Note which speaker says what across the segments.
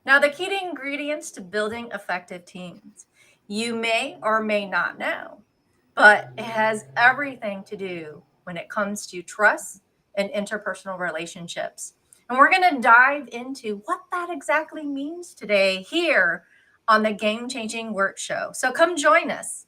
Speaker 1: Now, the key ingredients to building effective teams, you may or may not know, but it has everything to do when it comes to trust and interpersonal relationships. And we're going to dive into what that exactly means today here on the Game Changing Work Show. So come join us.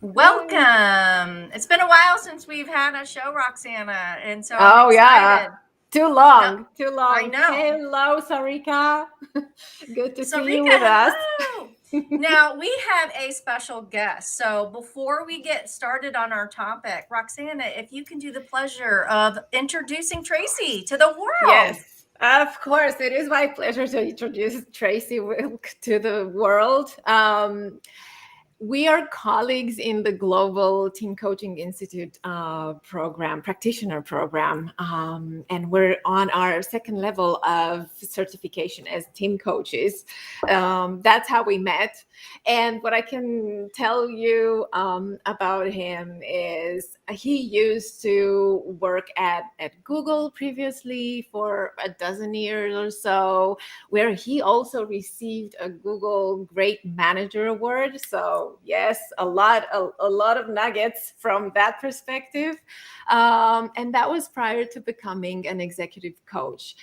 Speaker 1: Welcome. It's been a while since we've had a show, Roxana, and so I'm excited.
Speaker 2: Too long.
Speaker 1: I know.
Speaker 2: Hello, Sarika. Good to see you
Speaker 1: Sarika,
Speaker 2: with us.
Speaker 1: hello. Now, we have a special guest. So before we get started on our topic, Roxana, if you can do the pleasure of introducing Tracy to the world.
Speaker 2: Yes, of course. It is my pleasure to introduce Tracy Wilks to the world. We are colleagues in the Global Team Coaching Institute program, practitioner program, and we're on our second level of certification as team coaches. That's how we met. And what I can tell you about him is he used to work at Google previously for a dozen years or so, where he also received a Google Great Manager Award. So yes, a lot of nuggets from that perspective. And that was prior to becoming an executive coach.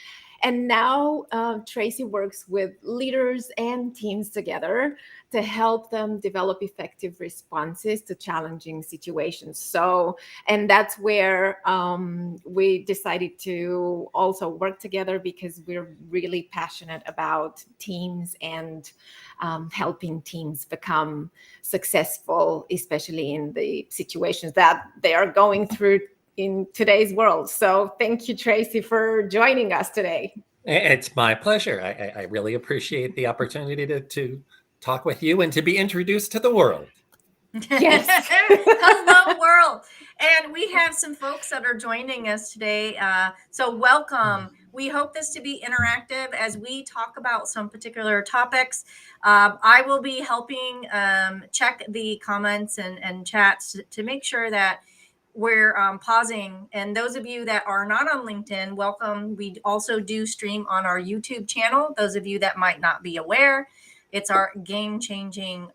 Speaker 2: And now Tracy works with leaders and teams together to help them develop effective responses to challenging situations. So, and that's where we decided to also work together, because we're really passionate about teams and helping teams become successful, especially in the situations that they are going through in today's world. So thank you, Tracy, for joining us today.
Speaker 3: It's my pleasure. I really appreciate the opportunity to talk with you and to be introduced to the world.
Speaker 2: Yes.
Speaker 1: Hello, world. And we have some folks that are joining us today. So welcome. We hope this to be interactive as we talk about some particular topics. I will be helping check the comments and chats to make sure that we're pausing. And those of you that are not on LinkedIn, welcome. We also do stream on our YouTube channel. Those of you that might not be aware, it's our Game Changing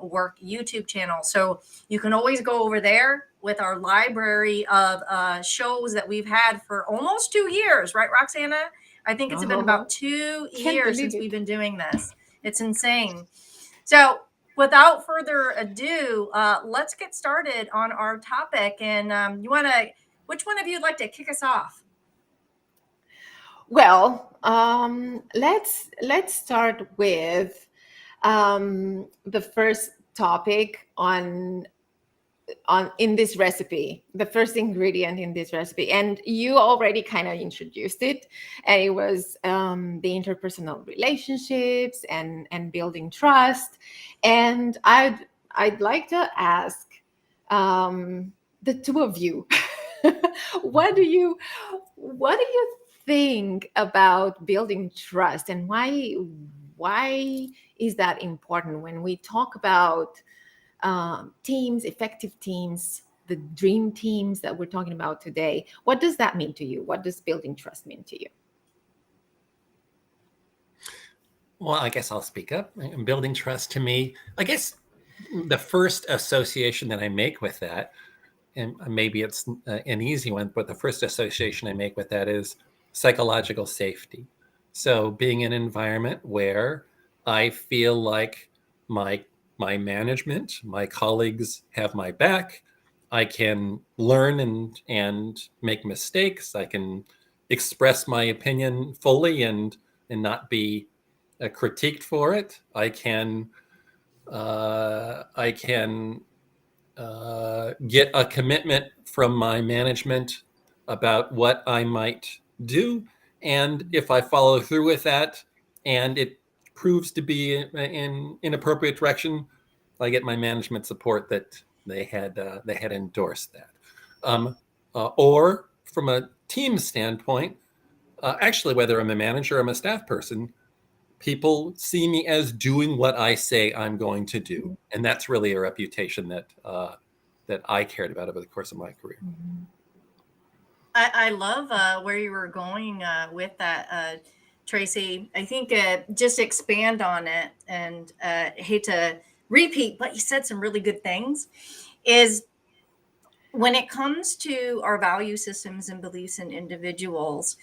Speaker 1: Work YouTube channel. So you can always go over there with our library of shows that we've had for almost 2 years, right, Roxana? I think it's been about 2 years since we've been doing this. It's insane. So without further ado, let's get started on our topic. And which one of you would like to kick us off?
Speaker 2: Well, let's start with the first topic in this recipe, the first ingredient in this recipe, and you already kind of introduced it, and it was the interpersonal relationships and building trust. And I'd like to ask the two of you, what do you think about building trust, and why is that important when we talk about teams, effective teams, the dream teams that we're talking about today? What does that mean to you? What does building trust mean to you?
Speaker 3: Well, I guess I'll speak up. Building trust to me, I guess the first association that I make with that, and maybe it's an easy one, but the first association I make with that is psychological safety. So being in an environment where I feel like my management, my colleagues have my back, I can learn and make mistakes. I can express my opinion fully and not be critiqued for it. I can get a commitment from my management about what I might do, and if I follow through with that and it proves to be in appropriate direction, I get my management support that they had endorsed that. or from a team standpoint, actually, whether I'm a manager or I'm a staff person, people see me as doing what I say I'm going to do, and that's really a reputation that I cared about over the course of my career.
Speaker 1: I love where you were going with that, Tracy. I think just expand on it, and hate to repeat, but you said some really good things. Is when it comes to our value systems and beliefs in individuals,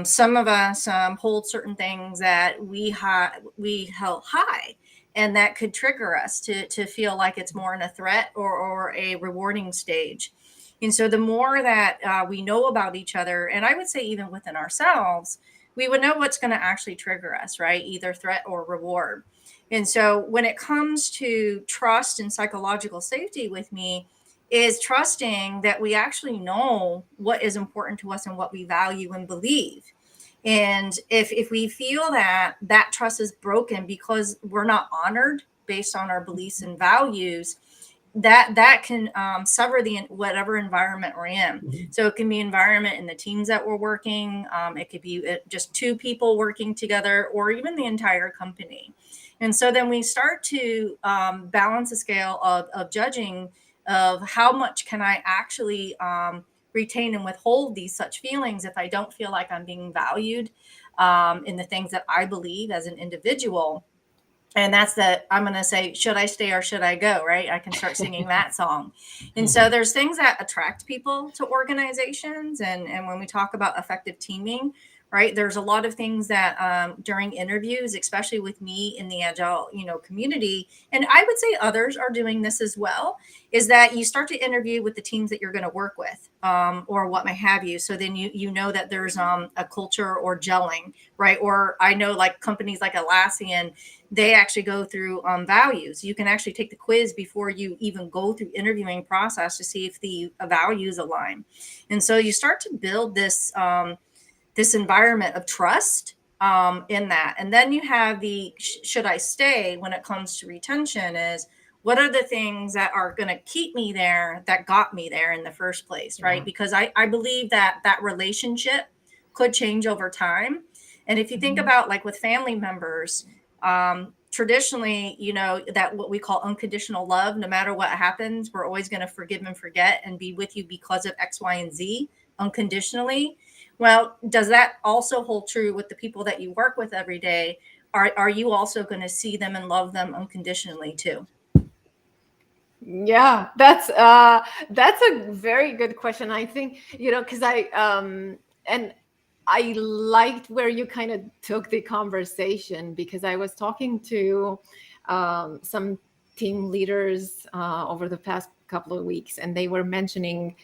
Speaker 1: some of us hold certain things that we held high, and that could trigger us to feel like it's more in a threat or a rewarding stage. And so the more that we know about each other, and I would say even within ourselves, we would know what's going to actually trigger us, right? Either threat or reward. And so when it comes to trust and psychological safety with me, is trusting that we actually know what is important to us and what we value and believe. And if we feel that that trust is broken because we're not honored based on our beliefs and values, that can sever the whatever environment we're in. So it can be environment in the teams that we're working. It could be just two people working together, or even the entire company. And so then we start to balance the scale of judging of how much can I actually retain and withhold these such feelings if I don't feel like I'm being valued in the things that I believe as an individual. And that's that I'm going to say, should I stay or should I go? Right. I can start singing that song. And so there's things that attract people to organizations. And when we talk about effective teaming, right, there's a lot of things that during interviews, especially with me in the Agile, community, and I would say others are doing this as well, is that you start to interview with the teams that you're going to work with or what may have you. So then you know that there's a culture or gelling, right? Or I know like companies like Atlassian, they actually go through values. You can actually take the quiz before you even go through interviewing process to see if the values align. And so you start to build this this environment of trust in that. And then you have the should I stay when it comes to retention is what are the things that are going to keep me there that got me there in the first place, right? Because I believe that that relationship could change over time. And if you think about like with family members, traditionally, that what we call unconditional love, no matter what happens, we're always going to forgive and forget and be with you because of X, Y, and Z unconditionally. Well, does that also hold true with the people that you work with every day? Are you also going to see them and love them unconditionally too?
Speaker 2: Yeah, that's a very good question. I think, because and I liked where you kind of took the conversation, because I was talking to some team leaders over the past couple of weeks, and they were mentioning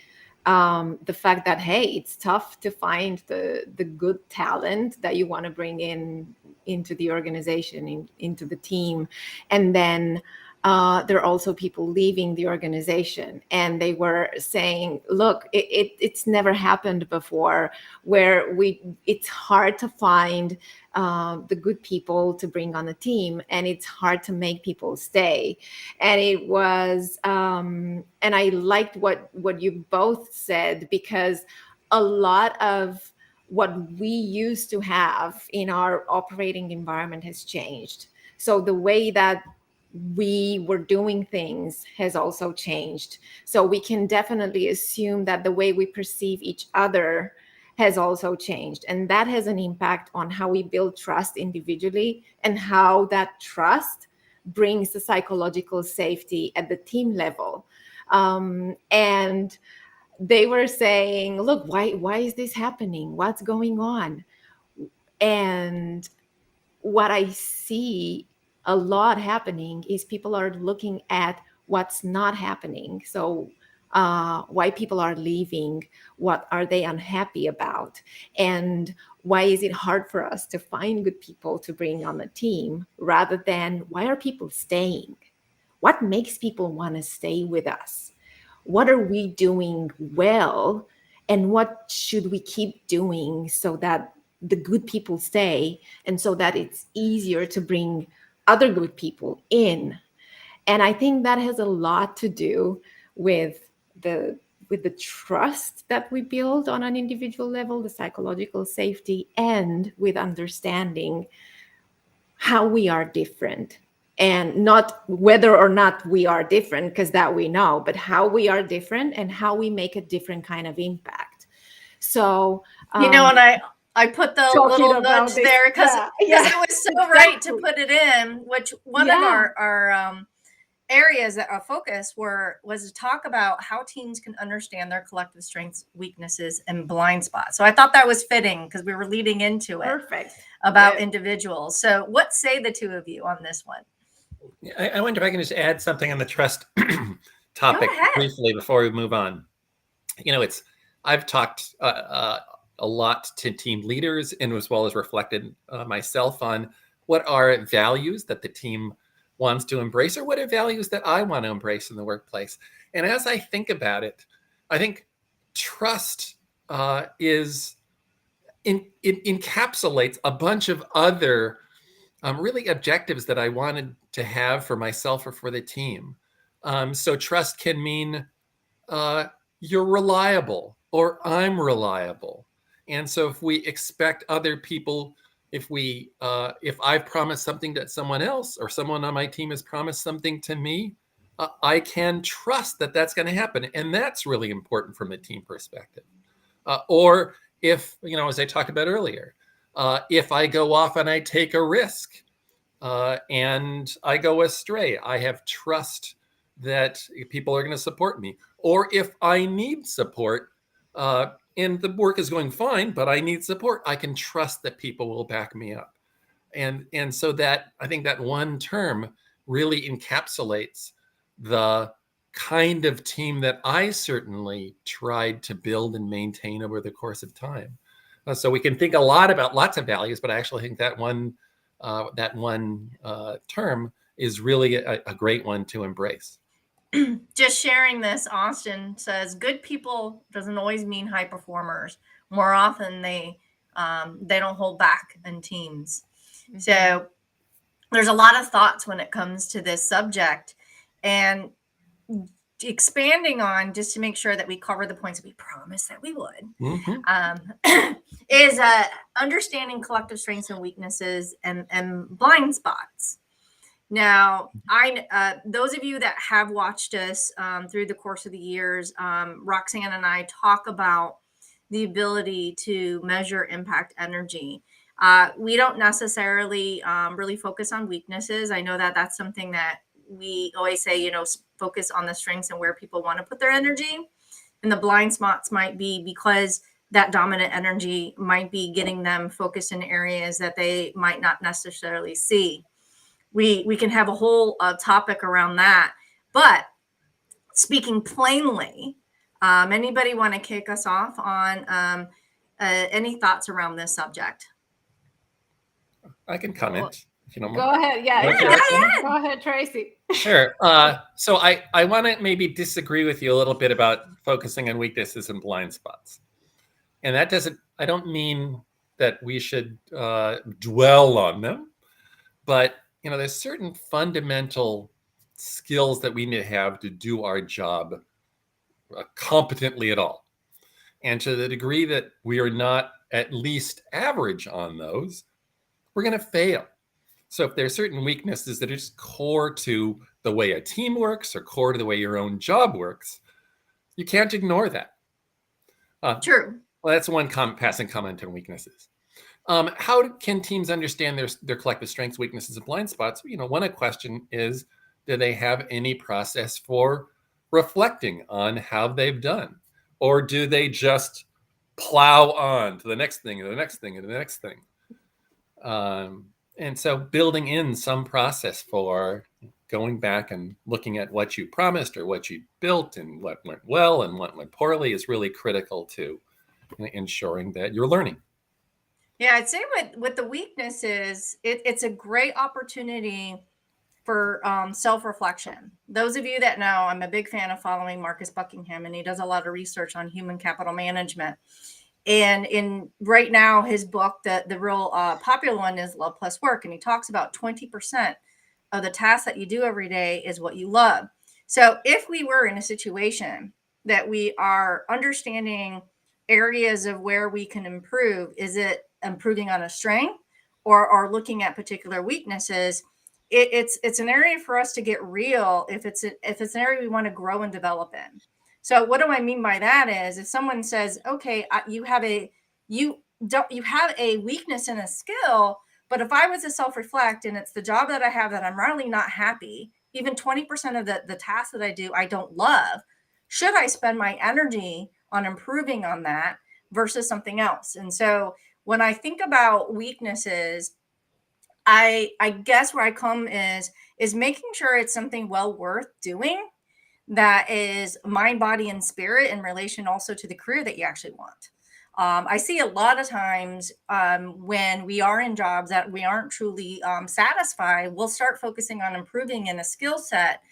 Speaker 2: the fact that, hey, it's tough to find the good talent that you want to bring into the organization, into the team. And then there are also people leaving the organization, and they were saying, look, it's never happened before where it's hard to find the good people to bring on the team, and it's hard to make people stay. And it was and I liked what you both said, because a lot of what we used to have in our operating environment has changed. So the way that we were doing things has also changed. So we can definitely assume that the way we perceive each other has also changed. And that has an impact on how we build trust individually, and how that trust brings the psychological safety at the team level. And they were saying, look, why is this happening? What's going on? And what I see a lot happening is people are looking at what's not happening. So why people are leaving, what are they unhappy about, and why is it hard for us to find good people to bring on the team, rather than why are people staying? What makes people want to stay with us? What are we doing well, and what should we keep doing so that the good people stay, and so that it's easier to bring other good people in? And I think that has a lot to do with the with the trust that we build on an individual level, the psychological safety, and with understanding how we are different, and not whether or not we are different, because that we know, but how we are different and how we make a different kind of impact. So
Speaker 1: You know, and I put the
Speaker 2: talking
Speaker 1: little
Speaker 2: about
Speaker 1: nudge
Speaker 2: this,
Speaker 1: there because
Speaker 2: yeah,
Speaker 1: it was so right to
Speaker 2: exactly.
Speaker 1: put it in, which one of our areas that our focus was to talk about how teams can understand their collective strengths, weaknesses, and blind spots. So I thought that was fitting because we were leading into it
Speaker 2: Perfect.
Speaker 1: about
Speaker 2: Yes.
Speaker 1: individuals. So what say the two of you on this one?
Speaker 3: I wonder if I can just add something on the trust topic
Speaker 1: Go ahead.
Speaker 3: briefly before we move on. You know, I've talked a lot to team leaders, and as well as reflected myself on what are values that the team wants to embrace, or what are values that I want to embrace in the workplace. And as I think about it, I think trust it encapsulates a bunch of other really objectives that I wanted to have for myself or for the team. So trust can mean you're reliable, or I'm reliable. And so if we expect other people, if I've promised something to someone else, or someone on my team has promised something to me, I can trust that that's going to happen. And that's really important from a team perspective. Or if, as I talked about earlier, if I go off and I take a risk and I go astray, I have trust that people are going to support me. Or if I need support and the work is going fine, but I need support, I can trust that people will back me up. And so that, I think that one term really encapsulates the kind of team that I certainly tried to build and maintain over the course of time. So we can think a lot about lots of values, but I actually think that one term is really a great one to embrace.
Speaker 1: Just sharing this, Austin says good people doesn't always mean high performers. More often they don't hold back in teams. Mm-hmm. So there's a lot of thoughts when it comes to this subject, and expanding on, just to make sure that we cover the points that we promised that we would, is understanding collective strengths and weaknesses and blind spots. Now, those of you that have watched us through the course of the years, Roxana and I talk about the ability to measure impact energy. We don't necessarily really focus on weaknesses. I know that that's something that we always say, focus on the strengths and where people want to put their energy. And the blind spots might be because that dominant energy might be getting them focused in areas that they might not necessarily see. We can have a whole topic around that. But speaking plainly, anybody want to kick us off on any thoughts around this subject?
Speaker 3: I can comment. If you don't
Speaker 2: go
Speaker 3: mind.
Speaker 2: Ahead. Yeah. Go ahead, Tracy.
Speaker 3: Sure. So I want to maybe disagree with you a little bit about focusing on weaknesses and blind spots. And I don't mean that we should dwell on them, but there's certain fundamental skills that we need to have to do our job competently at all. And to the degree that we are not at least average on those, we're going to fail. So if there are certain weaknesses that are just core to the way a team works or core to the way your own job works, you can't ignore that.
Speaker 1: True.
Speaker 3: Well, that's one passing comment on weaknesses. How can teams understand their collective strengths, weaknesses, and blind spots? One question is, do they have any process for reflecting on how they've done? Or do they just plow on to the next thing and the next thing and the next thing? And so building in some process for going back and looking at what you promised or what you built and what went well and what went poorly is really critical to ensuring that you're learning.
Speaker 1: Yeah, I'd say with the weaknesses, it's a great opportunity for self-reflection. Those of you that know, I'm a big fan of following Marcus Buckingham, and he does a lot of research on human capital management. And in right now, his book, the real popular one is Love Plus Work. And he talks about 20% of the tasks that you do every day is what you love. So if we were in a situation that we are understanding areas of where we can improve. Is it improving on a strength or looking at particular weaknesses? It's an area for us to get real if it's an area we want to grow and develop in. So what do I mean by that is if someone says, okay, you have a weakness in a skill, but if I was to self-reflect and it's the job that I have that I'm really not happy, even 20% of the tasks that I do, I don't love, should I spend my energy on improving on that versus something else? And so when I think about weaknesses, I guess where I come is making sure it's something well worth doing that is mind, body, and spirit in relation also to the career that you actually want. I see a lot of times when we are in jobs that we aren't truly satisfied, we'll start focusing on improving in a skill set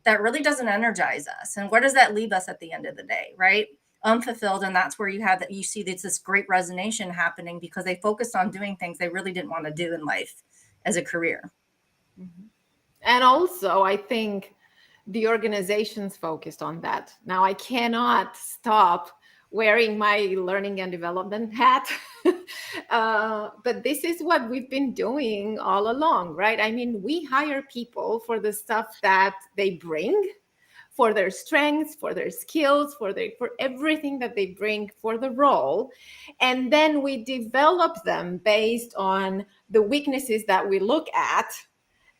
Speaker 1: that really doesn't energize us. And where does that leave us at the end of the day, right? Unfulfilled. And that's where you see this great resonance happening because they focused on doing things they really didn't want to do in life as a career.
Speaker 2: And also, I think the organization's focused on that. Now, I cannot stop wearing my learning and development hat, but this is what we've been doing all along, right? I mean, we hire people for the stuff that they bring, for their strengths, for their skills, for everything that they bring for the role. And then we develop them based on the weaknesses that we look at.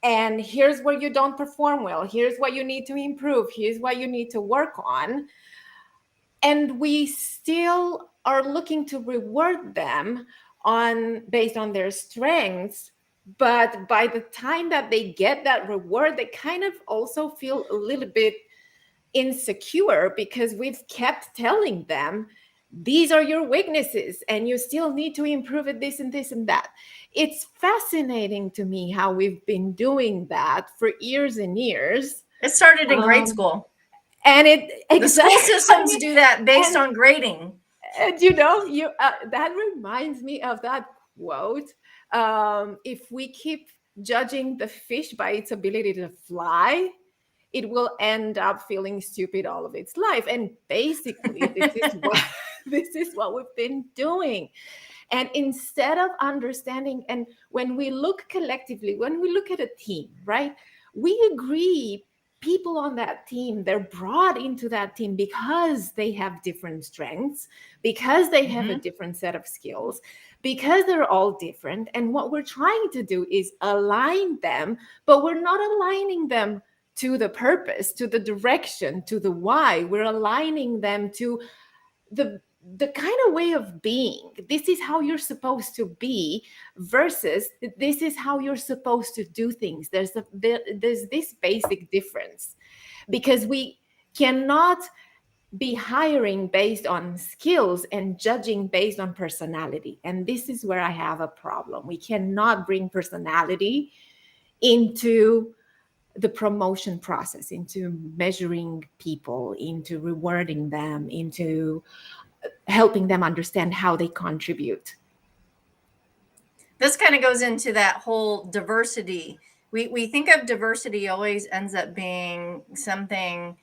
Speaker 2: And here's where you don't perform well. Here's what you need to improve. Here's what you need to work on. And we still are looking to reward them based on their strengths. But by the time that they get that reward, they kind of also feel a little bit insecure because we've kept telling them, these are your weaknesses and you still need to improve at this and this and that. It's fascinating to me how we've been doing that for years and years.
Speaker 1: It started in grade school.
Speaker 2: And
Speaker 1: the school systems do that based on grading.
Speaker 2: And that reminds me of that quote. If we keep judging the fish by its ability to fly, it will end up feeling stupid all of its life. And basically, this is what we've been doing. And instead of understanding, and when we look collectively, when we look at a team, right, we agree people on that team, they're brought into that team because they have different strengths, because they have a different set of skills, because they're all different. And what we're trying to do is align them, but we're not aligning them to the purpose, to the direction, to the why. We're aligning them to the kind of way of being. This is how you're supposed to be versus this is how you're supposed to do things. There's this basic difference because we cannot be hiring based on skills and judging based on personality. And this is where I have a problem. We cannot bring personality into the promotion process, into measuring people, into rewarding them, into helping them understand how they contribute.
Speaker 1: This kind of goes into that whole diversity. We think of diversity always ends up being something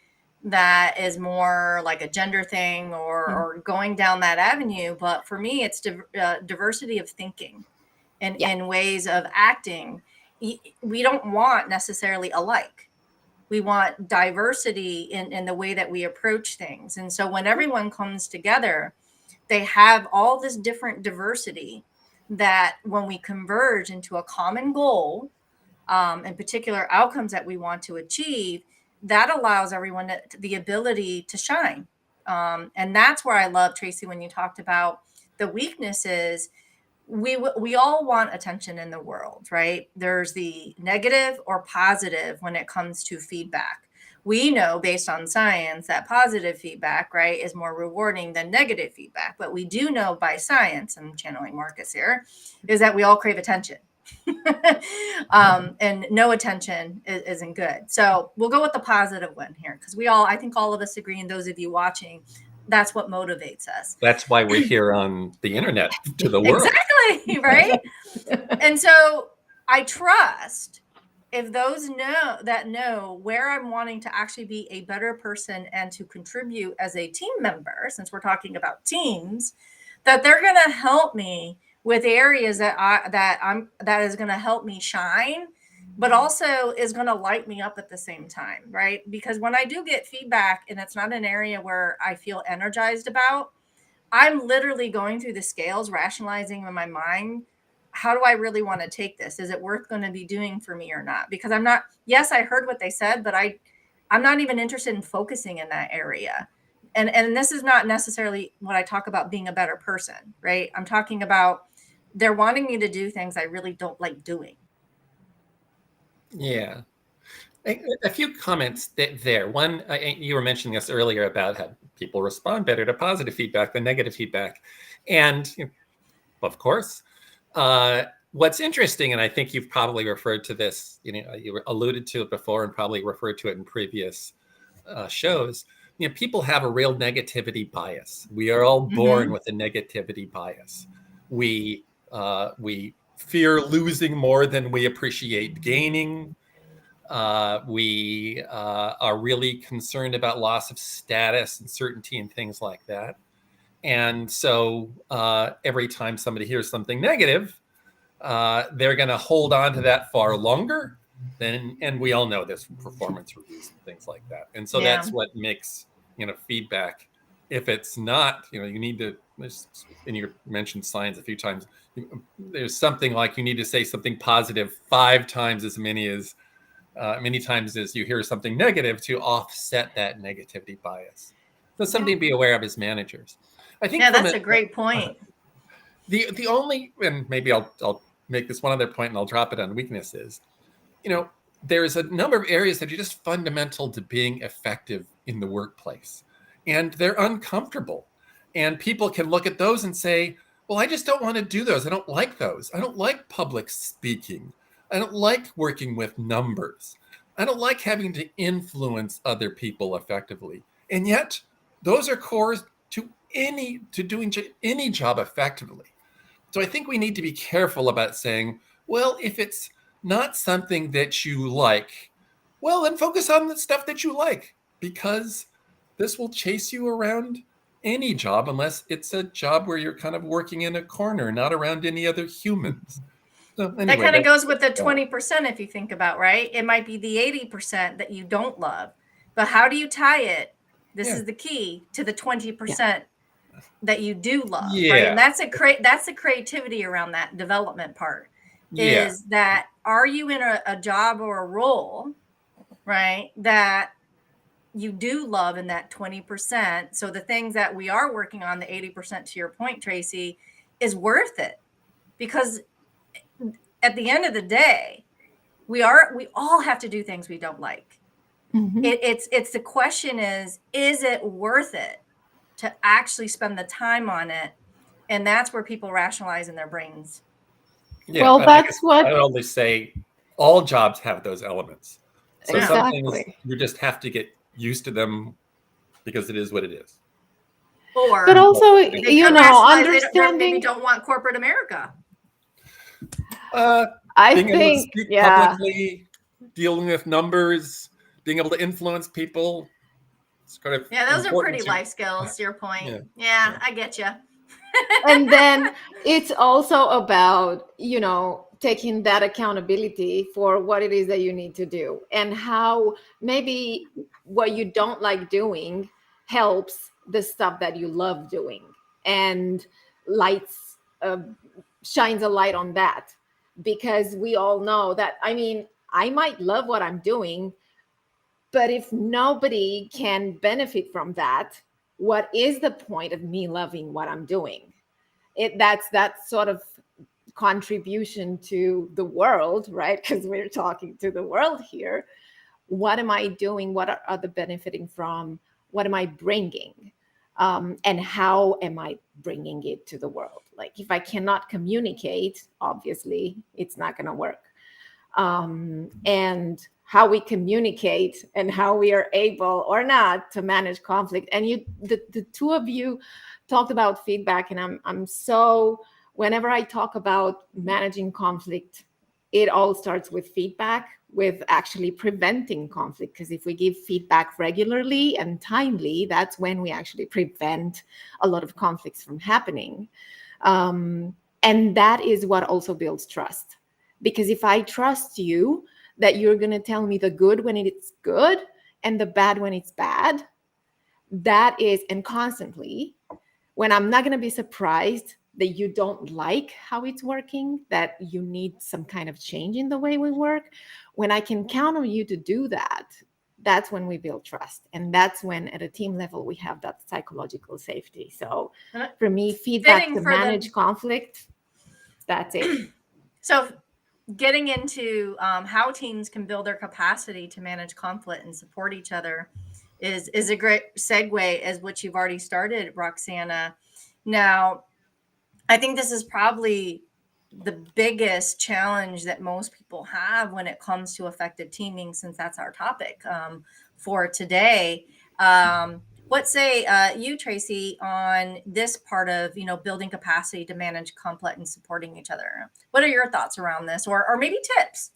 Speaker 1: that is more like a gender thing or going down that avenue. But for me, it's diversity of thinking and ways of acting. We don't want necessarily alike. We want diversity in the way that we approach things. And so when everyone comes together, they have all this different diversity that when we converge into a common goal and particular outcomes that we want to achieve, that allows everyone the ability to shine. And that's where I love, Tracy, when you talked about the weaknesses. We all want attention in the world, right? There's the negative or positive when it comes to feedback. We know based on science that positive feedback, right, is more rewarding than negative feedback. But we do know by science, and channeling Marcus here, is that we all crave attention. And no attention isn't good. So we'll go with the positive one here because I think all of us agree, and those of you watching, that's what motivates us.
Speaker 3: That's why we're here on the internet to the world.
Speaker 1: Exactly, right? And so I trust if those know where I'm wanting to actually be a better person and to contribute as a team member, since we're talking about teams, that they're going to help me with areas that is going to help me shine, but also is going to light me up at the same time, right? Because when I do get feedback and it's not an area where I feel energized about, I'm literally going through the scales, rationalizing in my mind, how do I really want to take this? Is it worth going to be doing for me or not? Because I'm not, yes, I heard what they said, but I'm not even interested in focusing in that area. And this is not necessarily what I talk about being a better person, right? I'm talking about they're wanting me to do things I really don't like doing.
Speaker 3: Yeah. A few comments there. One, you were mentioning this earlier about how people respond better to positive feedback than negative feedback. And of course, what's interesting, and I think you've probably referred to this, you alluded to it before and probably referred to it in previous shows, people have a real negativity bias. We are all born with a negativity bias. We fear losing more than we appreciate gaining. We are really concerned about loss of status and certainty and things like that. And so every time somebody hears something negative, they're going to hold on to that far longer. And we all know this from performance reviews and things like that. And so that's what makes feedback. If it's not, you need to, and you mentioned signs a few times, there's something like you need to say something positive 5 times as many times as you hear something negative to offset that negativity bias. So something to be aware of as managers. I think
Speaker 1: that's a great point.
Speaker 3: The only, and maybe I'll make this one other point and I'll drop it on weaknesses. There's a number of areas that are just fundamental to being effective in the workplace, and they're uncomfortable. And people can look at those and say, well, I just don't want to do those. I don't like those. I don't like public speaking. I don't like working with numbers. I don't like having to influence other people effectively. And yet, those are core to doing any job effectively. So I think we need to be careful about saying, well, if it's not something that you like, well, then focus on the stuff that you like, because this will chase you around any job, unless it's a job where you're kind of working in a corner, not around any other humans. So anyway,
Speaker 1: that kind of goes with the 20% if you think about, right? It might be the 80% that you don't love, but how do you tie it? This is the key to the 20% that you do love, right? And that's the creativity around that development part. Is that, are you in a job or a role, right, that you do love in that 20%? So the things that we are working on, the 80%, to your point, Tracy, is worth it, because at the end of the day, we all have to do things we don't like. It's the question is it worth it to actually spend the time on it? And that's where people rationalize in their brains.
Speaker 3: Yeah, well, that's what I would always say. All jobs have those elements. So some things you just have to get used to them because it is what it is.
Speaker 2: But also, understanding
Speaker 1: maybe don't want corporate America.
Speaker 2: I
Speaker 3: being
Speaker 2: think
Speaker 3: able to speak publicly, dealing with numbers, being able to influence people. It's kind of
Speaker 1: those are pretty life skills. To your point, yeah. I get you.
Speaker 2: And then it's also about taking that accountability for what it is that you need to do, and how maybe what you don't like doing helps the stuff that you love doing, and shines a light on that. Because we all know that, I might love what I'm doing, but if nobody can benefit from that, what is the point of me loving what I'm doing? That's that sort of contribution to the world, right? Because we're talking to the world here. What am I doing? What are others benefiting from? What am I bringing? And how am I bringing it to the world? Like, if I cannot communicate, obviously, it's not going to work. And how we communicate and how we are able or not to manage conflict. And the two of you talked about feedback, and I'm so, whenever I talk about managing conflict, it all starts with feedback, with actually preventing conflict, because if we give feedback regularly and timely, that's when we actually prevent a lot of conflicts from happening. And that is what also builds trust. Because if I trust you that you're going to tell me the good when it's good and the bad when it's bad, that is, and constantly, when I'm not going to be surprised that you don't like how it's working, that you need some kind of change in the way we work, when I can count on you to do that, that's when we build trust. And that's when at a team level, we have that psychological safety. So for me, feedback to manage conflict, that's it.
Speaker 1: So getting into how teams can build their capacity to manage conflict and support each other is a great segue as what you've already started, Roxana. Now, I think this is probably the biggest challenge that most people have when it comes to effective teaming, since that's our topic for today. What say you, Tracy, on this part of building capacity to manage conflict and supporting each other? What are your thoughts around this, or maybe tips?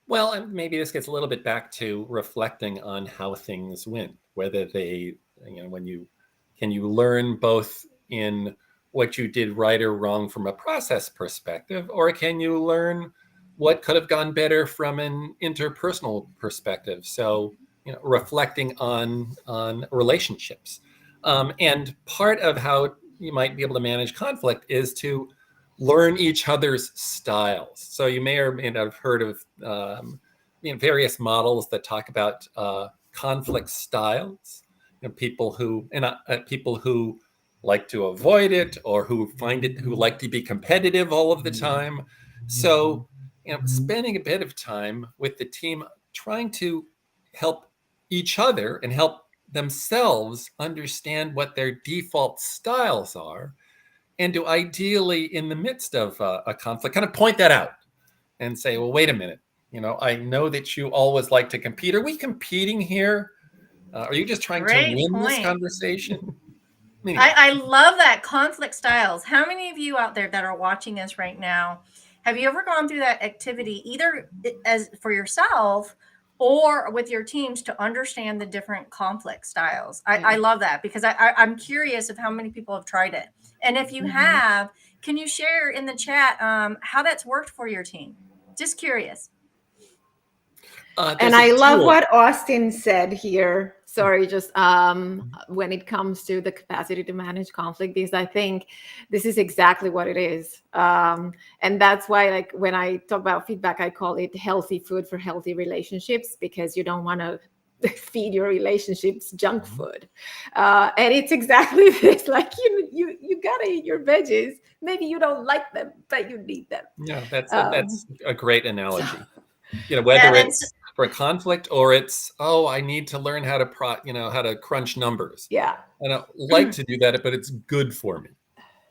Speaker 3: Well, and maybe this gets a little bit back to reflecting on how things went, whether they, can you learn both in what you did right or wrong from a process perspective, or can you learn what could have gone better from an interpersonal perspective? So, reflecting on relationships. And part of how you might be able to manage conflict is to learn each other's styles. So you may or may not have heard of various models that talk about conflict styles. People who like to avoid it, or who like to be competitive all of the time. So spending a bit of time with the team trying to help each other and help themselves understand what their default styles are, and to ideally, in the midst of a conflict, kind of point that out and say, well, wait a minute. I know that you always like to compete. Are we competing here? Are you just trying to win this conversation?
Speaker 1: I love that. Conflict styles. How many of you out there that are watching us right now, have you ever gone through that activity, either as for yourself or with your teams, to understand the different conflict styles? I love that, because I'm curious of how many people have tried it. And if you have, can you share in the chat how that's worked for your team? Just curious.
Speaker 2: And I love what Austin said here. Sorry, just when it comes to the capacity to manage conflict, because I think this is exactly what it is. And that's why, like, when I talk about feedback, I call it healthy food for healthy relationships, because you don't want to feed your relationships junk food. And it's exactly this, like, you gotta eat your veggies. Maybe you don't like them, but you need them.
Speaker 3: Yeah, that's a great analogy. Whether it's for a conflict, or it's, I need to learn how to how to crunch numbers.
Speaker 2: Yeah.
Speaker 3: I don't like to do that, but it's good for me.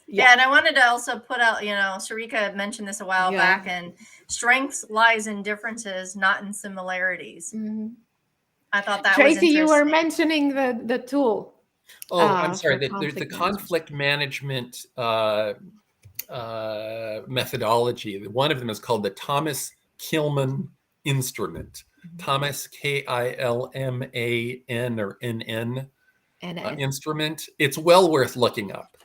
Speaker 1: Yeah, and I wanted to also put out, Sarika had mentioned this a while back, and strengths lies in differences, not in similarities. I thought that was
Speaker 2: Tracy,
Speaker 1: interesting.
Speaker 2: you were mentioning the tool.
Speaker 3: Oh, I'm sorry. The conflict management methodology. One of them is called the Thomas Kilmann instrument. Thomas, Kilman, or NN instrument. It's well worth looking up.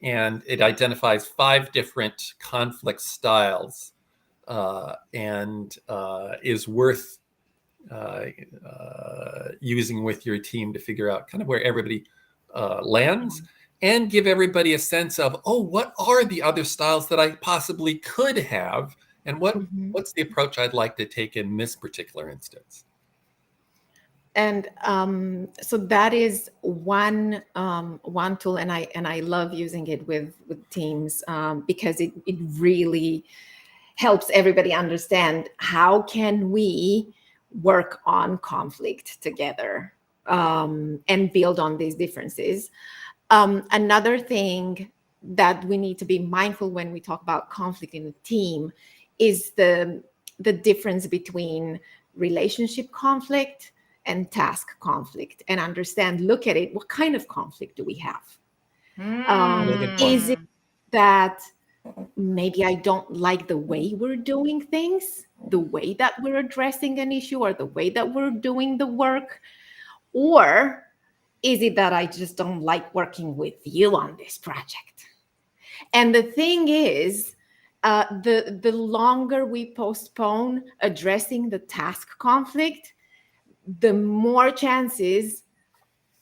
Speaker 3: And it identifies 5 different conflict styles, and is worth using with your team to figure out kind of where everybody lands, and give everybody a sense of, what are the other styles that I possibly could have, and what's the approach I'd like to take in this particular instance.
Speaker 2: And so that is one tool, and I love using it with teams, because it really helps everybody understand how can we work on conflict together, and build on these differences. Another thing that we need to be mindful when we talk about conflict in a team is the difference between relationship conflict and task conflict, and look at it, what kind of conflict do we have? Is it that maybe I don't like the way we're doing things, the way that we're addressing an issue or the way that we're doing the work? Or is it that I just don't like working with you on this project? And the thing is, the longer we postpone addressing the task conflict, the more chances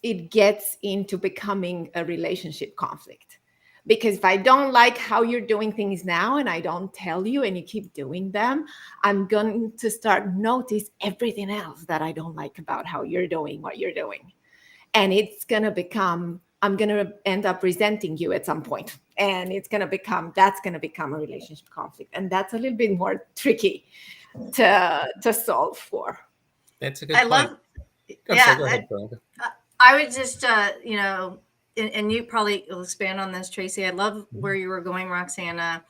Speaker 2: it gets into becoming a relationship conflict. Because if I don't like how you're doing things now and I don't tell you and you keep doing them, I'm going to start notice everything else that I don't like about how you're doing what you're doing. And it's going to become, I'm going to end up resenting you at some point. And that's going to become a relationship conflict. And that's a little bit more tricky to solve for.
Speaker 3: That's a good
Speaker 1: I
Speaker 3: point.
Speaker 1: love,
Speaker 3: I'm
Speaker 1: yeah,
Speaker 3: sorry, go ahead, Veronica.
Speaker 1: I would just, and you probably will expand on this, Tracy. I love where you were going, Roxana.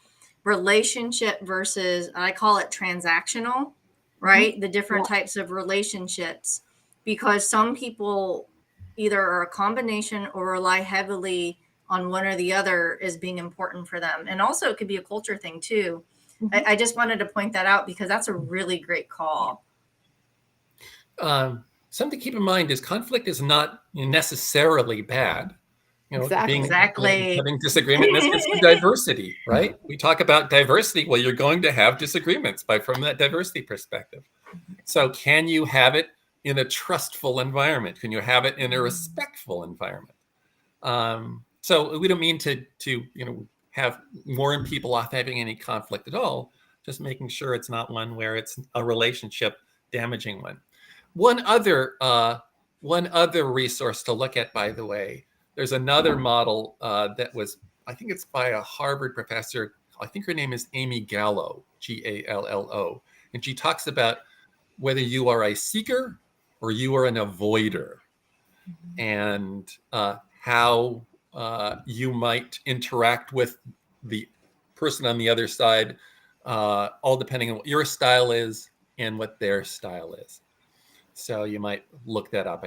Speaker 1: Relationship versus, I call it transactional, right? The different types of relationships, because some people either are a combination or rely heavily on one or the other as being important for them. And also it could be a culture thing too. I just wanted to point that out because that's a really great call.
Speaker 3: Something to keep in mind is conflict is not necessarily bad.
Speaker 1: Exactly.
Speaker 3: Having disagreement, this gets to diversity, right? We talk about diversity. Well, you're going to have disagreements from that diversity perspective. So can you have it in a trustful environment? Can you have it in a respectful environment? So we don't mean to have warn people off having any conflict at all, just making sure it's not one where it's a relationship damaging one. One other resource to look at, by the way, there's another model that was, I think it's by a Harvard professor. I think her name is Amy Gallo, Gallo. And she talks about whether you are a seeker or you are an avoider, and how you might interact with the person on the other side, all depending on what your style is and what their style is. So you might look that up.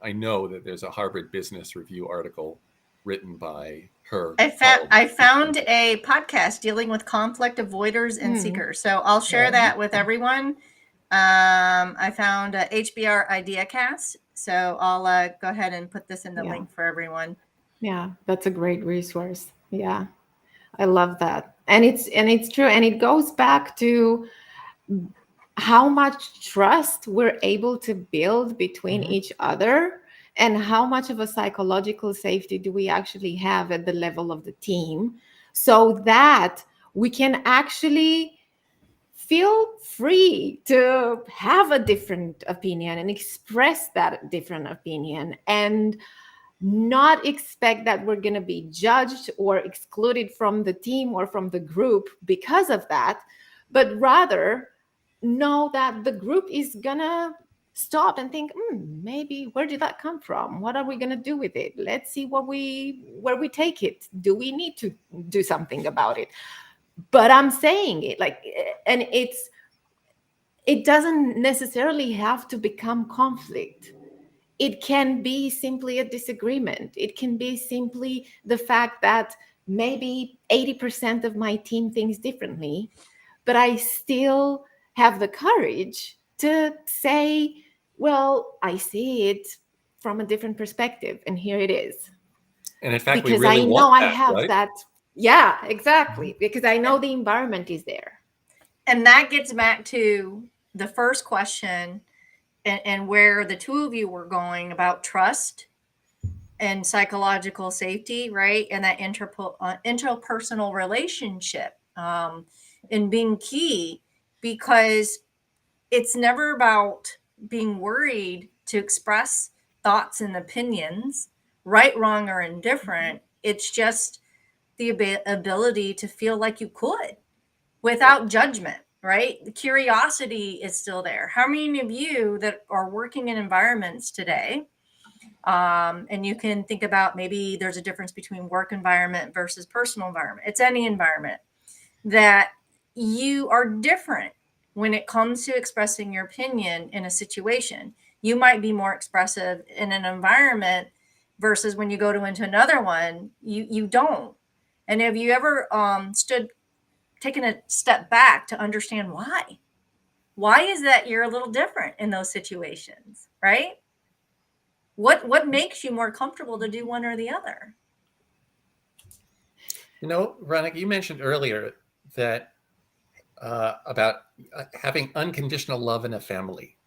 Speaker 3: I know that there's a Harvard Business Review article written by her.
Speaker 1: I found a podcast dealing with conflict avoiders and seekers. So I'll share that with everyone. I found a HBR IdeaCast. So I'll go ahead and put this in the link for everyone.
Speaker 2: Yeah, that's a great resource. Yeah, I love that. And it's true. And it goes back to how much trust we're able to build between each other, and how much of a psychological safety do we actually have at the level of the team, so that we can actually feel free to have a different opinion and express that different opinion, and not expect that we're going to be judged or excluded from the team or from the group because of that, but rather know that the group is gonna stop and think, maybe where did that come from? What are we gonna do with it? Let's see where we take it. Do we need to do something about it? But I'm saying it and it doesn't necessarily have to become conflict. It can be simply a disagreement. It can be simply the fact that maybe 80% of my team thinks differently, but I still have the courage to say, well, I see it from a different perspective, and here it is.
Speaker 3: And in fact,
Speaker 2: because
Speaker 3: we really
Speaker 2: I know
Speaker 3: want
Speaker 2: I
Speaker 3: that,
Speaker 2: have
Speaker 3: right?
Speaker 2: that. Yeah, exactly. Because I know the environment is there.
Speaker 1: And that gets back to the first question and where the two of you were going about trust and psychological safety, right? And that interpersonal relationship and being key, because it's never about being worried to express thoughts and opinions, right, wrong, or indifferent. It's just the ability to feel like you could without judgment, right? The curiosity is still there. How many of you that are working in environments today, and you can think about maybe there's a difference between work environment versus personal environment. It's any environment that you are different when it comes to expressing your opinion in a situation. You might be more expressive in an environment versus when you go into another one, you don't. And have you ever taken a step back to understand why? Why is that you're a little different in those situations, right? What makes you more comfortable to do one or the other?
Speaker 3: Veronica, you mentioned earlier that about having unconditional love in a family.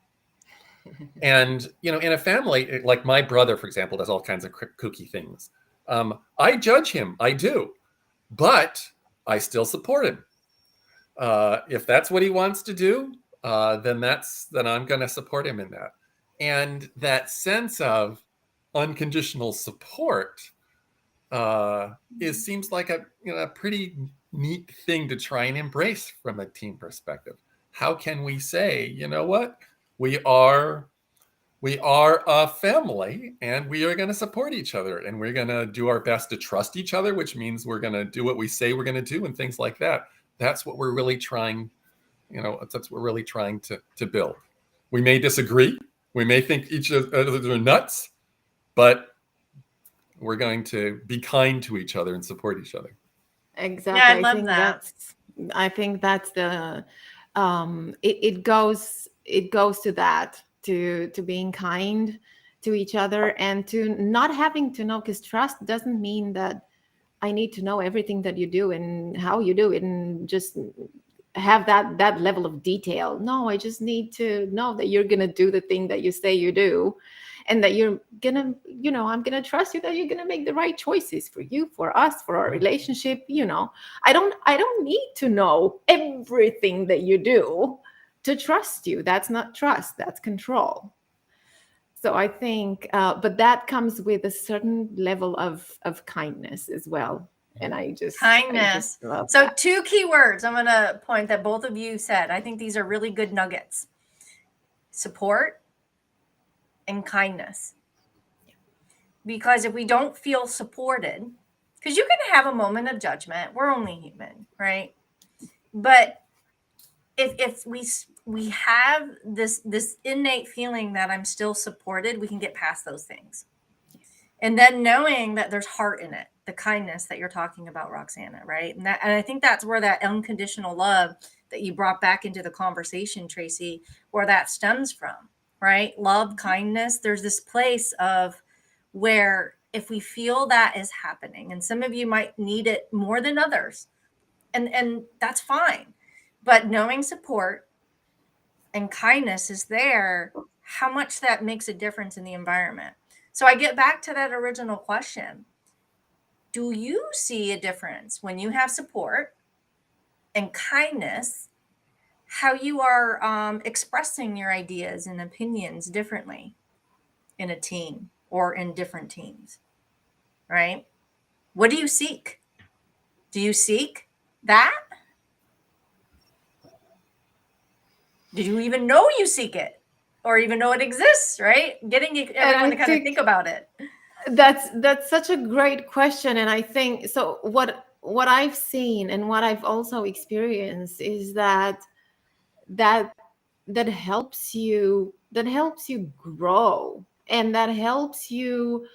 Speaker 3: And, in a family, like my brother, for example, does all kinds of kooky things. I judge him. I do. But I still support him. If that's what he wants to do, then I'm going to support him in that. And that sense of unconditional support seems like a pretty neat thing to try and embrace from a team perspective. How can we say, you know what, we are a family, and we are going to support each other, and we're going to do our best to trust each other, which means we're going to do what we say we're going to do and things like that. That's what we're really trying. That's what we're really trying to build. We may disagree. We may think each other are nuts, but we're going to be kind to each other and support each other.
Speaker 2: Exactly.
Speaker 1: Yeah, I love that.
Speaker 2: I think that's the it goes to that, to being kind to each other, and to not having to know, because trust doesn't mean that I need to know everything that you do and how you do it and just have that level of detail. No, I just need to know that you're gonna do the thing that you say you do, and that you're gonna, I'm gonna trust you that you're gonna make the right choices for you, for us, for our relationship. I don't need to know everything that you do to trust you. That's not trust, that's control. So I think, but that comes with a certain level of kindness as well. And I just love
Speaker 1: So
Speaker 2: that.
Speaker 1: 2 key words I'm going to point that both of you said. I think these are really good nuggets: support and kindness. Because if we don't feel supported, because you can have a moment of judgment, we're only human, right? But if we have this innate feeling that I'm still supported, we can get past those things. And then knowing that there's heart in it, the kindness that you're talking about, Roxana, right? And I think that's where that unconditional love that you brought back into the conversation, Tracy, where that stems from, right? Love, kindness. There's this place of where if we feel that is happening, and some of you might need it more than others, and that's fine. But knowing support and kindness is there, how much that makes a difference in the environment. So I get back to that original question. Do you see a difference when you have support and kindness, how you are expressing your ideas and opinions differently in a team or in different teams, right? What do you seek? Do you seek that? Did you even know you seek it or even know it exists, right? Getting everyone to kind of think about it.
Speaker 2: That's such a great question. And I think, so what I've seen and what I've also experienced is that helps you grow, and that helps you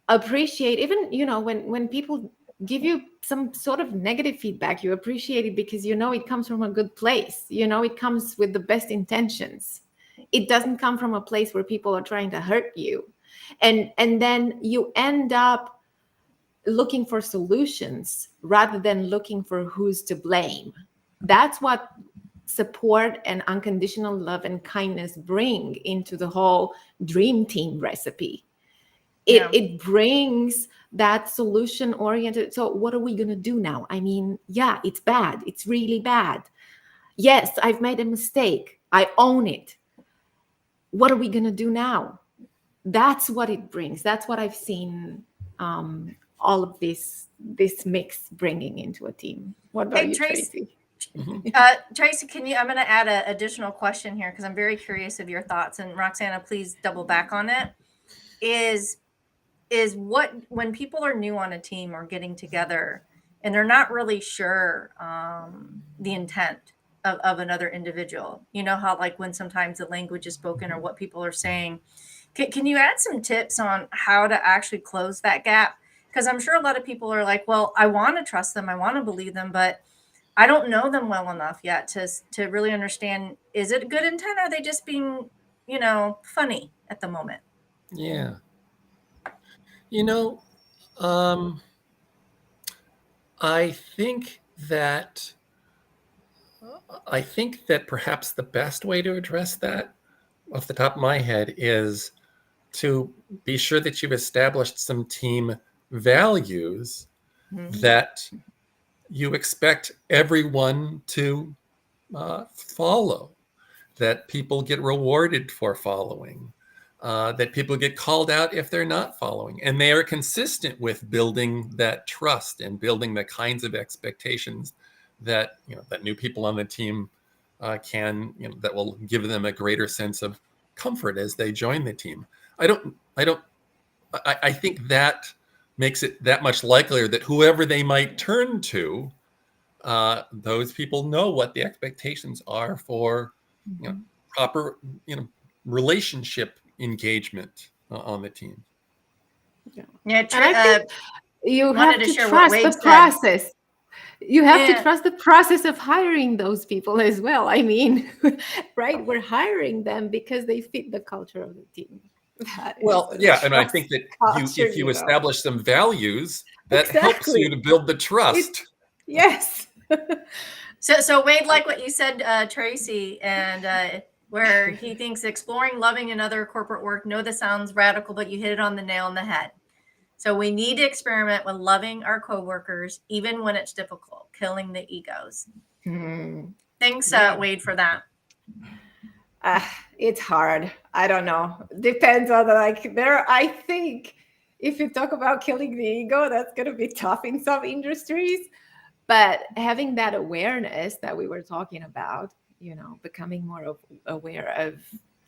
Speaker 2: appreciate, even when people give you some sort of negative feedback, you appreciate it because it comes from a good place. It comes with the best intentions. It doesn't come from a place where people are trying to hurt you, and then you end up looking for solutions rather than looking for who's to blame. That's what support and unconditional love and kindness bring into the whole dream team recipe. It brings that solution oriented. So what are we going to do now? I mean, yeah, it's bad. It's really bad. Yes, I've made a mistake. I own it. What are we going to do now? That's what it brings. That's what I've seen all of this mix bringing into a team. What about you, Tracy?
Speaker 1: Tracy, I'm going to add an additional question here because I'm very curious of your thoughts, and Roxana, please double back on it. Is what, when people are new on a team or getting together and they're not really sure the intent of another individual, how like when sometimes the language is spoken or what people are saying, can you add some tips on how to actually close that gap? Because I'm sure a lot of people are like, well, I want to trust them, I want to believe them, but I don't know them well enough yet to really understand, is it good intent? Or are they just being, funny at the moment?
Speaker 3: Yeah. You know, um, I think that I think that perhaps the best way to address that, off the top of my head, is to be sure that you've established some team values
Speaker 2: Mhm.
Speaker 3: that you expect everyone to follow, that people get rewarded for following, that people get called out if they're not following, and they are consistent with building that trust and building the kinds of expectations that that new people on the team can that will give them a greater sense of comfort as they join the team. I think that makes it that much likelier that whoever they might turn to, those people know what the expectations are for
Speaker 2: Mhm.
Speaker 3: proper relationship engagement on the team.
Speaker 2: Yeah.
Speaker 1: Yeah,
Speaker 2: And I think you
Speaker 1: wanted
Speaker 2: have
Speaker 1: to
Speaker 2: to
Speaker 1: share what
Speaker 2: trust
Speaker 1: Wade
Speaker 2: the
Speaker 1: said.
Speaker 2: process. You have to
Speaker 1: Yeah.
Speaker 2: trust the process of hiring those people as well. I mean, right? We're hiring them because they fit the culture of the team. That is
Speaker 3: Well,
Speaker 2: the
Speaker 3: yeah, and I
Speaker 2: trust
Speaker 3: think that
Speaker 2: culture,
Speaker 3: if you establish some values, that helps you
Speaker 2: Exactly.
Speaker 3: to build the
Speaker 2: It,
Speaker 3: trust.
Speaker 2: yes.
Speaker 1: So Wade, like what you said, Tracy, and where he thinks exploring loving in other corporate work. No, this sounds radical, but you hit it on the nail on the head. So we need to experiment with loving our coworkers, even when it's difficult, killing the egos. Thanks,
Speaker 2: Yeah.
Speaker 1: Wade, for that.
Speaker 2: It's hard. I don't know. Depends on I think if you talk about killing the ego, that's going to be tough in some industries. But having that awareness that we were talking about, becoming more aware of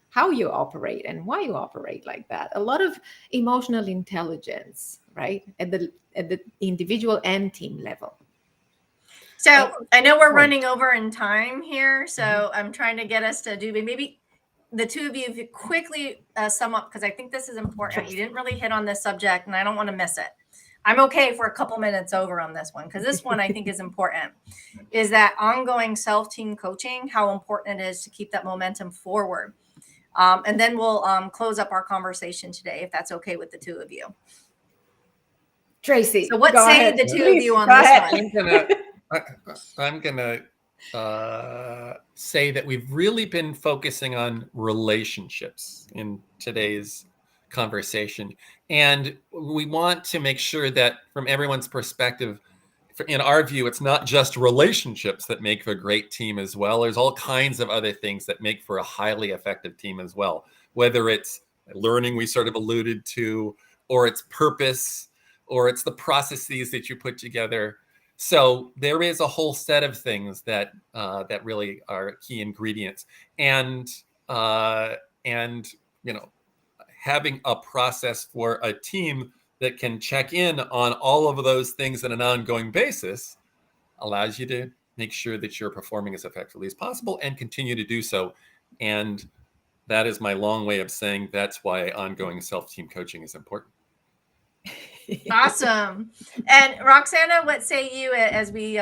Speaker 2: how you operate and why you operate like that. A lot of emotional intelligence, right? At the individual and team level.
Speaker 1: So I know we're
Speaker 2: Right.
Speaker 1: running over in time here, so I'm trying to get us to do maybe the two of you, if you quickly sum up, because I think this is important. You didn't really hit on this subject, and I don't want to miss it. I'm okay for a couple minutes over on this one, because this one I think is important, is that ongoing self-team coaching, how important it is to keep that momentum forward. And then we'll close up our conversation today, if that's okay with the two of you.
Speaker 2: Tracy,
Speaker 1: So what
Speaker 2: go
Speaker 1: say
Speaker 2: ahead.
Speaker 1: the two of
Speaker 2: Please,
Speaker 1: you on
Speaker 2: go
Speaker 1: this
Speaker 2: ahead.
Speaker 1: one?
Speaker 3: I'm gonna say that we've really been focusing on relationships in today's conversation, and we want to make sure that from everyone's perspective, in our view, it's not just relationships that make for a great team as well. There's all kinds of other things that make for a highly effective team as well, whether it's learning we sort of alluded to, or it's purpose, or it's the processes that you put together. So there is a whole set of things that that really are key ingredients, and uh, and having a process for a team that can check in on all of those things on an ongoing basis allows you to make sure that you're performing as effectively as possible and continue to do so. And that is my long way of saying that's why ongoing self-team coaching is important.
Speaker 1: Awesome. And Roxana, what say you as we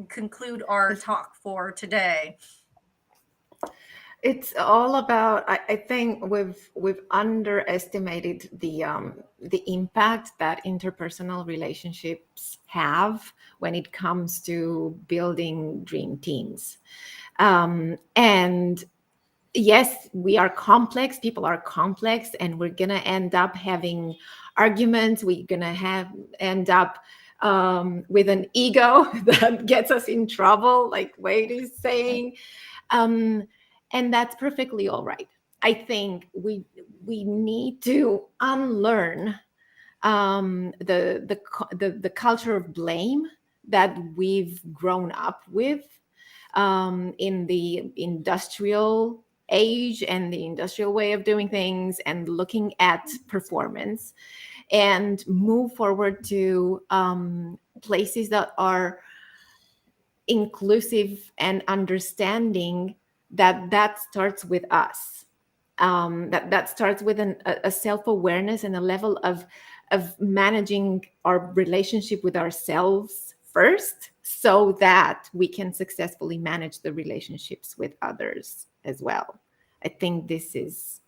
Speaker 1: conclude our talk for today?
Speaker 2: It's all about. I think we've underestimated the impact that interpersonal relationships have when it comes to building dream teams. And yes, we are complex. People are complex, and we're gonna end up having arguments. We're gonna end up with an ego that gets us in trouble, like Wade is saying. And that's perfectly all right. I think we need to unlearn the culture of blame that we've grown up with in the industrial age and the industrial way of doing things, and looking at performance, and move forward to places that are inclusive and understanding that starts with us, that starts with a self-awareness and a level of managing our relationship with ourselves first, so that we can successfully manage the relationships with others as well. I think this is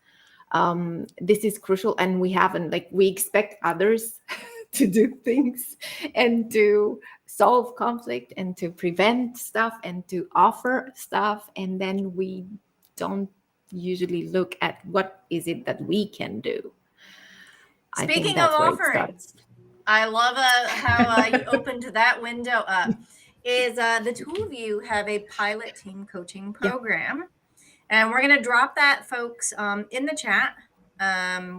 Speaker 2: crucial, and we expect others to do things and to solve conflict and to prevent stuff and to offer stuff, and then we don't usually look at what is it that we can do.
Speaker 1: Speaking of offerings, I love how you opened that window up. Is the two of you have a pilot team coaching program, and we're going to drop that, folks, in the chat.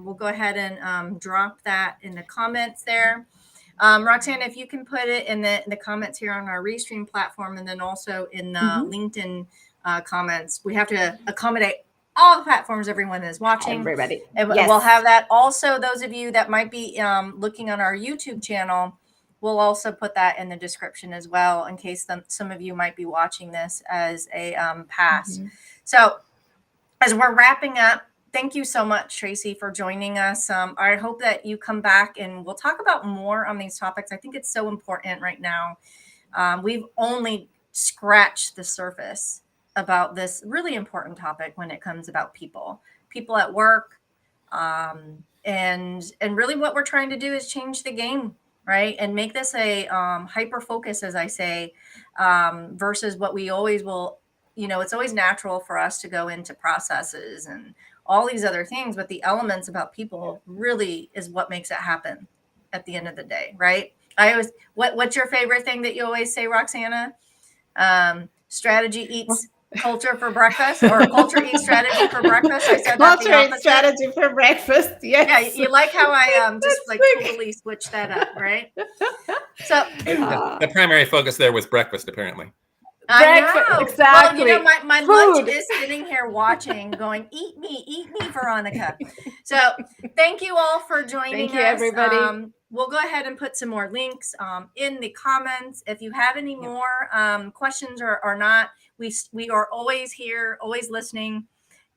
Speaker 1: We'll go ahead and drop that in the comments there. Roxana, if you can put it in the comments here on our Restream platform, and then also in the LinkedIn comments. We have to accommodate all the platforms everyone is watching.
Speaker 2: Everybody.
Speaker 1: And we'll have that. Also, those of you that might be looking on our YouTube channel, we'll also put that in the description as well, in case some of you might be watching this as a pass. So as we're wrapping up, thank you so much, Tracy, for joining us. I hope that you come back and we'll talk about more on these topics. I think it's so important right now. We've only scratched the surface about this really important topic when it comes about people at work. And really what we're trying to do is change the game, right? And make this a hyper focus, as I say, versus what we always will. It's always natural for us to go into processes and all these other things, but the elements about people really is what makes it happen at the end of the day, right? What's your favorite thing that you always say, Roxana? Strategy eats culture for breakfast, or culture eats strategy for breakfast. I said
Speaker 2: culture
Speaker 1: that
Speaker 2: eats strategy for breakfast. Yes.
Speaker 1: Yeah, you like how I just totally switched that up, right? So
Speaker 3: the primary focus there was breakfast, apparently.
Speaker 2: Breakfast, exactly.
Speaker 1: Well, my lunch is sitting here watching, going, eat me, Veronica. So thank you all for joining us.
Speaker 2: Thank you, everybody.
Speaker 1: We'll go ahead and put some more links in the comments. If you have any more questions or not, we are always here, always listening.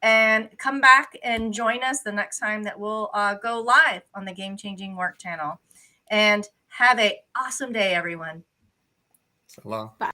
Speaker 1: And come back and join us the next time that we'll go live on the Game Changing Work channel. And have an awesome day, everyone.
Speaker 3: So long.
Speaker 2: Bye.